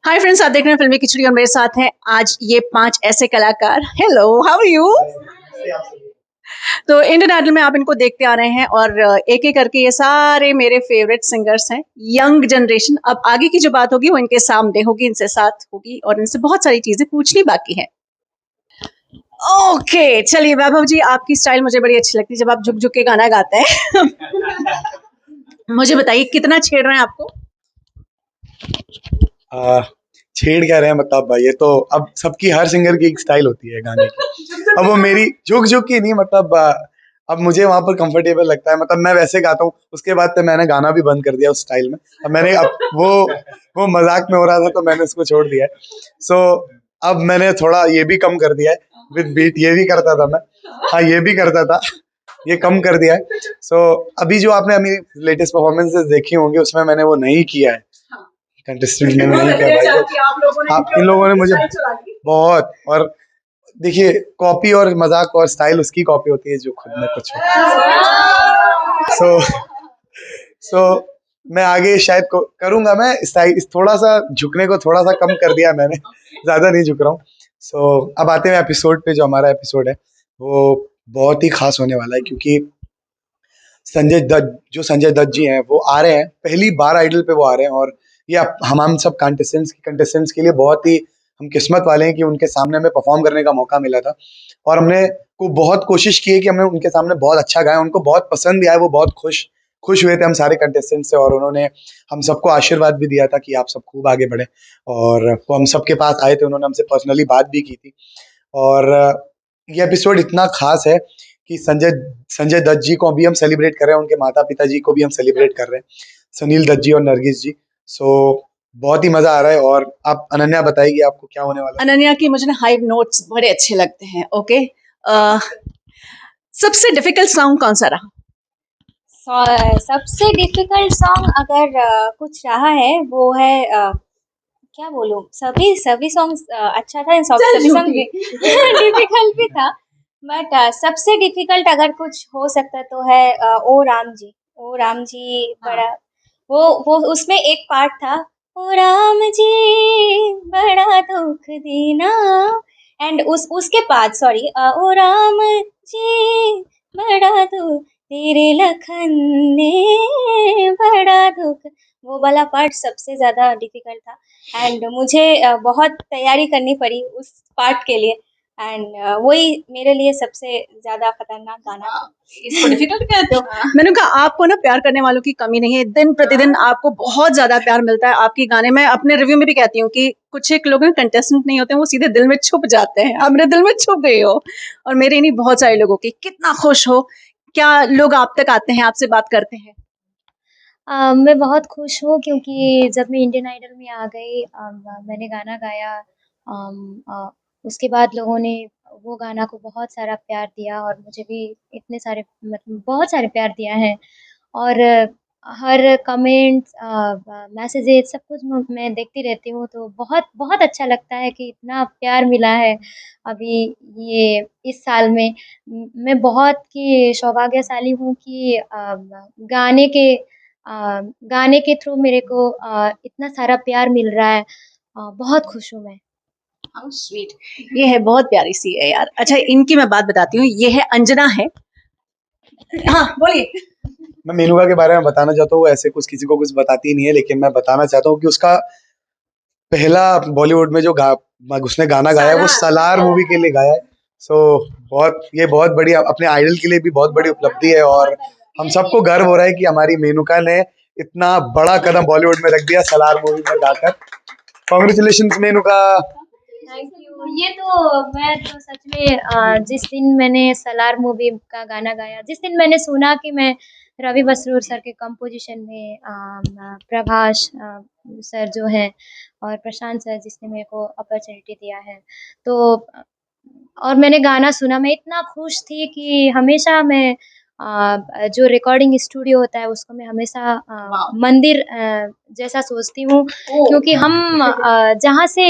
Hi friends, आप देख रहे हैं फिल्मी खिचड़ी और मेरे साथ हैं आज ये 5 ऐसे कलाकार। Hello, how are you? तो इंडियन आइडल में आप इनको देखते आ रहे हैं और एक एक करके ये सारे मेरे फेवरेट सिंगर्स हैं। Young generation. अब आगे की जो बात होगी वो इनके सामने होगी, इनसे साथ होगी और इनसे बहुत सारी चीजें पूछनी बाकी है। ओके, चलिए वैभव जी, आपकी स्टाइल मुझे बड़ी अच्छी लगती है जब आप झुक झुक के गाना गाते हैं। मुझे बताइए कितना छेड़ रहे हैं आपको? आ, छेड़ क्या रहे हैं मतलब ये तो अब सबकी हर सिंगर की एक स्टाइल होती है गाने की। अब वो मेरी झुक झुक की नहीं मतलब अब मुझे वहां पर कंफर्टेबल लगता है, मतलब मैं वैसे गाता हूँ। उसके बाद तो मैंने गाना भी बंद कर दिया उस स्टाइल में। अब वो मजाक में हो रहा था तो मैंने उसको छोड़ दिया है। सो अब मैंने थोड़ा ये भी कम कर दिया है। विद बीट ये भी करता था मैं। हाँ, ये भी करता था। ये कम कर दिया है। सो अभी जो आपने मेरी लेटेस्ट परफॉर्मेंसेस देखी होंगी उसमें मैंने वो नहीं किया है। कंटेस्टेंट ने नहीं किया भाई वो। आप इन लोगों ने मुझे बहुत और देखिए, कॉपी और मजाक और स्टाइल उसकी कॉपी होती है जो खुद में कुछ हो। सो सो मैं आगे शायद करूंगा। मैं स्टाइल थोड़ा सा झुकने को थोड़ा सा कम कर दिया मैंने। ज्यादा नहीं झुक रहा हूँ। अब आते हैं एपिसोड पे। जो हमारा एपिसोड है वो बहुत ही खास होने वाला है, क्योंकि संजय दत्त जी हैं वो आ रहे हैं। पहली बार आइडल पे वो आ रहे हैं और ये हम सब कंटेस्टेंट्स के लिए बहुत ही हम किस्मत वाले हैं कि उनके सामने हमें परफॉर्म करने का मौका मिला था। और हमने को बहुत कोशिश की है कि हमने उनके सामने बहुत अच्छा गाया। उनको बहुत पसंद भी आया। वो बहुत खुश हुए थे हम सारे कंटेस्टेंट से, और उन्होंने हम सबको आशीर्वाद भी दिया था कि आप सब खूब आगे बढ़े। और वो हम सबके पास आए थे, उन्होंने हमसे पर्सनली बात भी की थी। और ये एपिसोड इतना खास है कि संजय दत्त जी को भी हम सेलिब्रेट कर रहे हैं, उनके माता पिता जी को भी हम सेलिब्रेट कर रहे हैं, सुनील दत्त जी और नरगिस जी। सो बहुत ही मजा आ रहा है। और आप अनन्या बताइए आपको क्या होने वाला है। अनन्या की मुझे ना हाई नोट्स बड़े अच्छे लगते हैं। ओके, सबसे डिफिकल्ट सॉन्ग कौन सा रहा? सबसे डिफिकल्ट सॉन्ग अगर कुछ रहा है वो है क्या बोलूं, सभी सभी सॉन्ग अच्छा था, सभी सॉन्ग डिफिकल्ट भी था। बट सबसे डिफिकल्ट अगर कुछ हो सकता तो है ओ राम जी। ओ राम जी बड़ा, वो उसमें एक पार्ट था, ओ राम जी बड़ा दुख दीना। एंड उसके बाद सॉरी, ओ राम जी बड़ा दुख, तेरे लखन ने बड़ा दुख। वो वाला पार्ट सबसे ज्यादा डिफिकल्ट था एंड मुझे बहुत तैयारी करनी पड़ी उस पार्ट के लिए। एंड वही मेरे लिए सबसे ज्यादा खतरनाक गाना था। इसको डिफिकल्ट कहते हो? मैंने कहा आपको ना प्यार करने वालों की कमी नहीं है। दिन प्रतिदिन आपको बहुत ज्यादा प्यार मिलता है आपकी गाने में। अपने रिव्यू में भी कहती हूँ कि कुछ एक लोग कंटेस्टेंट नहीं होते, वो सीधे दिल में छुप जाते हैं। आप मेरे दिल में छुप गए हो। और मेरे नहीं, बहुत सारे लोगों की। कितना खुश हो, क्या लोग आप तक आते हैं, आपसे बात करते हैं? मैं बहुत खुश हूँ क्योंकि जब मैं इंडियन आइडल में आ गई, मैंने गाना गाया। उसके बाद लोगों ने वो गाना को बहुत सारा प्यार दिया और मुझे भी इतने सारे, मतलब बहुत सारे प्यार दिया है। और हर कमेंट्स, मैसेजेस सब कुछ मैं देखती रहती हूँ, तो बहुत बहुत अच्छा लगता है कि इतना प्यार मिला है अभी ये इस साल में। मैं बहुत की सौभाग्यशाली हूँ कि गाने के गाने के थ्रू मेरे को इतना सारा प्यार मिल रहा है। बहुत खुश हूँ मैं। How sweet. ये है, बहुत प्यारी सी है यार। अच्छा, इनकी मैं बात बताती हूँ। ये है अंजना है। हाँ, बोलिए। मैं मेनुका के बारे में बताना चाहता हूँ। ऐसे कुछ किसी को कुछ बताती नहीं है, लेकिन मैं बताना चाहता हूँ कि उसका पहला बॉलीवुड में जो उसने गाना गाया है वो सलार मूवी के लिए गाया है। सो बहुत बड़ी, अपने आइडल के लिए भी बहुत बड़ी उपलब्धि है। और हम सबको गर्व हो रहा है कि हमारी मेनुका ने इतना बड़ा कदम बॉलीवुड में रख दिया सलार मूवी में गाकर। कॉन्ग्रेचुलेशन मेनुका। Thank you. ये तो मैं तो सच में जिस दिन मैंने सलार मूवी का गाना गाया, जिस दिन मैंने सुना कि मैं रवि बसरूर सर के कंपोजिशन में, प्रभास सर जो हैं और प्रशांत सर जिसने मेरे को अपॉर्चुनिटी दिया है, तो और मैंने गाना सुना, मैं इतना खुश थी कि हमेशा मैं जो रिकॉर्डिंग स्टूडियो होता है उसको मैं हमेशा मंदिर जैसा सोचती हूँ, क्योंकि हम जहाँ से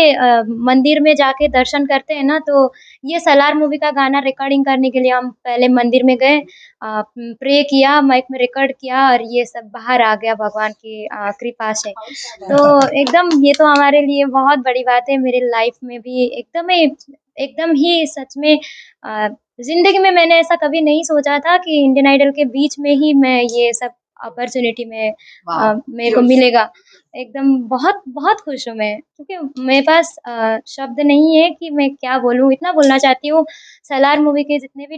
मंदिर में जाके दर्शन करते हैं ना, तो ये सलार मूवी का गाना रिकॉर्डिंग करने के लिए हम पहले मंदिर में गए, प्रे किया, माइक में रिकॉर्ड किया और ये सब बाहर आ गया भगवान की कृपा से। तो एकदम ये तो हमारे लिए बहुत बड़ी बात है, मेरे लाइफ में भी एकदम ही सच में ज़िंदगी में मैंने ऐसा कभी नहीं सोचा था कि इंडियन आइडल के बीच में ही मैं ये सब अपॉर्च्युनिटी में मेरे को मिलेगा। एकदम बहुत बहुत खुश हूँ मैं, क्योंकि मेरे पास शब्द नहीं है कि मैं क्या बोलूँ, इतना बोलना चाहती हूँ। सलार मूवी के जितने भी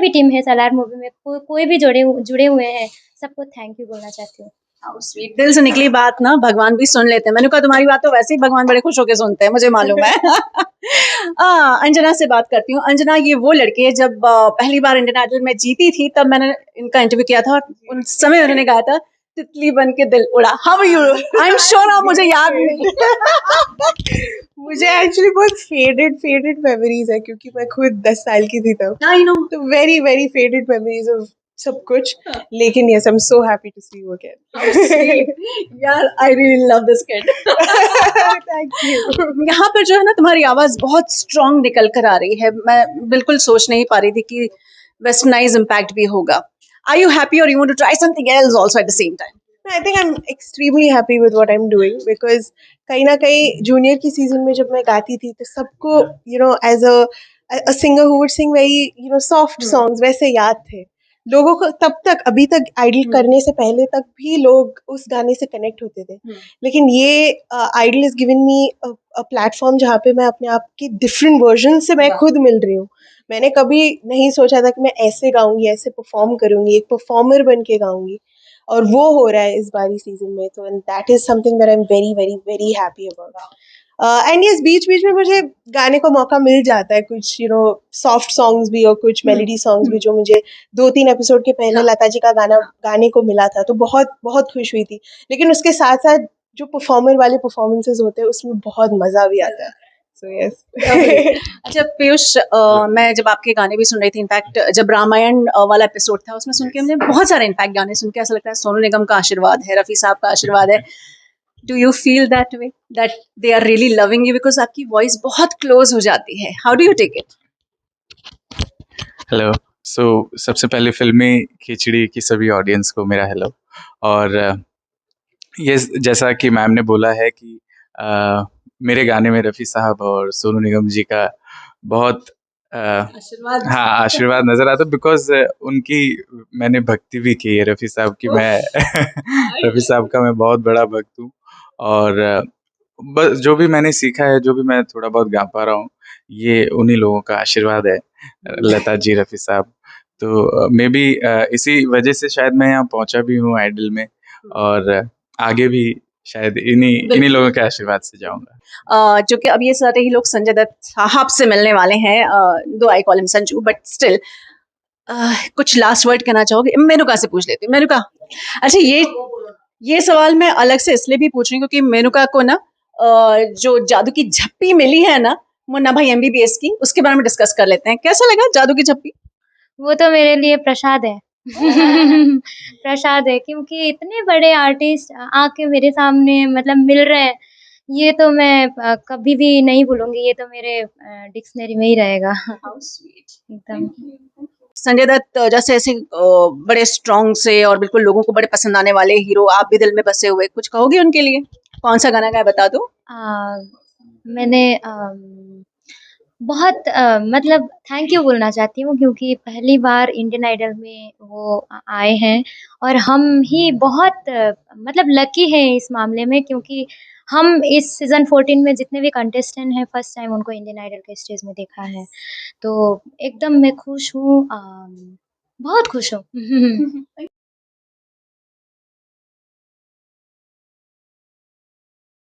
टीम है सलार मूवी में, कोई भी जुड़े हुए हैं, सबको थैंक यू बोलना चाहती हूँ। हाउ स्वीट, दिल से निकली बात ना भगवान भी सुन लेते हैं। मैंने कहा तुम्हारी बात तो वैसे ही भगवान बड़े खुश होकर सुनते हैं, मुझे मालूम है। अंजना से बात करती हूँ। अंजना, ये वो लड़की है, जब पहली बार इंडियन आइडल में जीती थी तब मैंने इनका इंटरव्यू किया था और उन समय उन्होंने गाया था तितली बन के दिल उड़ा। How are you? I am sure आप मुझे याद नहीं। मुझे एक्चुअली बहुत फेडेड मेमोरीज है, क्योंकि मैं खुद 10 साल की थी तब, आई नो। तो very very faded memories of सब कुछ। लेकिन yes, I am so happy to see you again. यार, I really love this kid. Thank you. यहाँ पर जो है ना, तुम्हारी आवाज बहुत स्ट्रांग निकल कर आ रही है। मैं बिल्कुल सोच नहीं पा रही थी कि वेस्टर्नाइज इम्पैक्ट भी होगा। Are you happy or you want to try something else also at the same time? I think I'm extremely happy with what I'm doing, because कहीं ना कहीं जूनियर की सीजन में जब मैं गाती थी तो सबको as a singer who would sing very soft songs वैसे याद थे लोगों को। तब तक, अभी तक आइडल करने से पहले तक भी लोग उस गाने से कनेक्ट होते थे। लेकिन ये Idol is given me a platform जहाँ पे मैं अपने आप की डिफरेंट वर्जन से मैं खुद मिल रही हूँ। मैंने कभी नहीं सोचा था कि मैं ऐसे गाऊंगी, ऐसे परफॉर्म करूंगी, एक परफॉर्मर बन के गाऊंगी, और वो हो रहा है इस बारी सीजन में। तो that is something that I am very very very happy about. And yes, बीच बीच में मुझे गाने को मौका मिल जाता है, कुछ सॉफ्ट सॉन्ग्स भी और कुछ मेलोडी सॉन्ग्स भी, जो मुझे 2-3 एपिसोड के पहले लता जी का गाना गाने को मिला था, तो बहुत बहुत खुश हुई थी। लेकिन उसके साथ साथ जो परफॉर्मर वाले परफॉर्मेंसेज होते हैं उसमें बहुत मजा भी आता है। So yes. अच्छा पीयूष, मैं जब आपके गाने भी सुन रही थी, इनफैक्ट जब रामायण वाला एपिसोड था उसमें सुन के मुझे बहुत सारे इनफैक्ट गाने सुन के ऐसा लगता है सोनू निगम का आशीर्वाद है, रफ़ी साहब का आशीर्वाद है। Do you feel that way, that they are really loving you? Because आपकी वॉइस बहुत क्लोज हो जाती है। How do you take it? Hello. So सबसे पहले फिल्मी खिचड़ी की सभी ऑडियंस को मेरा हेलो। और ये जैसा कि मैम ने बोला है कि मेरे गाने में रफ़ी साहब और सोनू निगम जी का बहुत आशीर्वाद। हाँ आशीर्वाद नज़र आता है, बिकॉज उनकी मैंने भक्ति भी की है रफ़ी साहब की। मैं रफ़ी साहब का मैं बहुत बड़ा भक्त हूँ, और बस जो भी मैंने सीखा है, जो भी मैं थोड़ा बहुत गा पा रहा हूँ, ये उन्हीं लोगों का आशीर्वाद है, लता जी, रफ़ी साहब। तो मे बी इसी वजह से शायद मैं यहाँ पहुँचा भी हूँ आइडल में, और आगे भी शायद इन्हीं लोगों के आशीर्वाद से जाऊंगा। जो कि अब ये सारे ही लोग संजय दत्त साहब से मिलने वाले हैं, दो I call him Sanju, but still कुछ लास्ट वर्ड कहना चाहोगे? मेनुका से पूछ लेती हूँ। मेनुका, अच्छा ये सवाल मैं अलग से इसलिए भी पूछ रही हूँ क्योंकि मेनुका को ना जो जादू की झप्पी मिली है ना मुन्ना भाई MBBS की, उसके बारे में डिस्कस कर लेते हैं। कैसा लगा जादू की झप्पी? वो तो मेरे लिए प्रसाद है। प्रसाद है, क्योंकि इतने बड़े आर्टिस्ट आके मेरे सामने मतलब मिल रहे हैं, ये तो मैं कभी भी नहीं भूलूंगी, ये तो मेरे डिक्शनरी में ही रहेगा। How sweet. एकदम। संजय दत्त जैसे ऐसे बड़े स्ट्रॉन्ग से और बिल्कुल लोगों को बड़े पसंद आने वाले हीरो, आप भी दिल में बसे हुए, कुछ कहोगे उनके लिए? कौन सा गाना गाया बता दो। मैंने बहुत मतलब थैंक यू बोलना चाहती हूँ, क्योंकि पहली बार इंडियन आइडल में वो आए हैं, और हम ही बहुत मतलब लकी हैं इस मामले में, क्योंकि हम इस सीज़न 14 में जितने भी कंटेस्टेंट हैं फर्स्ट टाइम उनको इंडियन आइडल के स्टेज में देखा है। तो एकदम मैं खुश हूँ, बहुत खुश हूँ।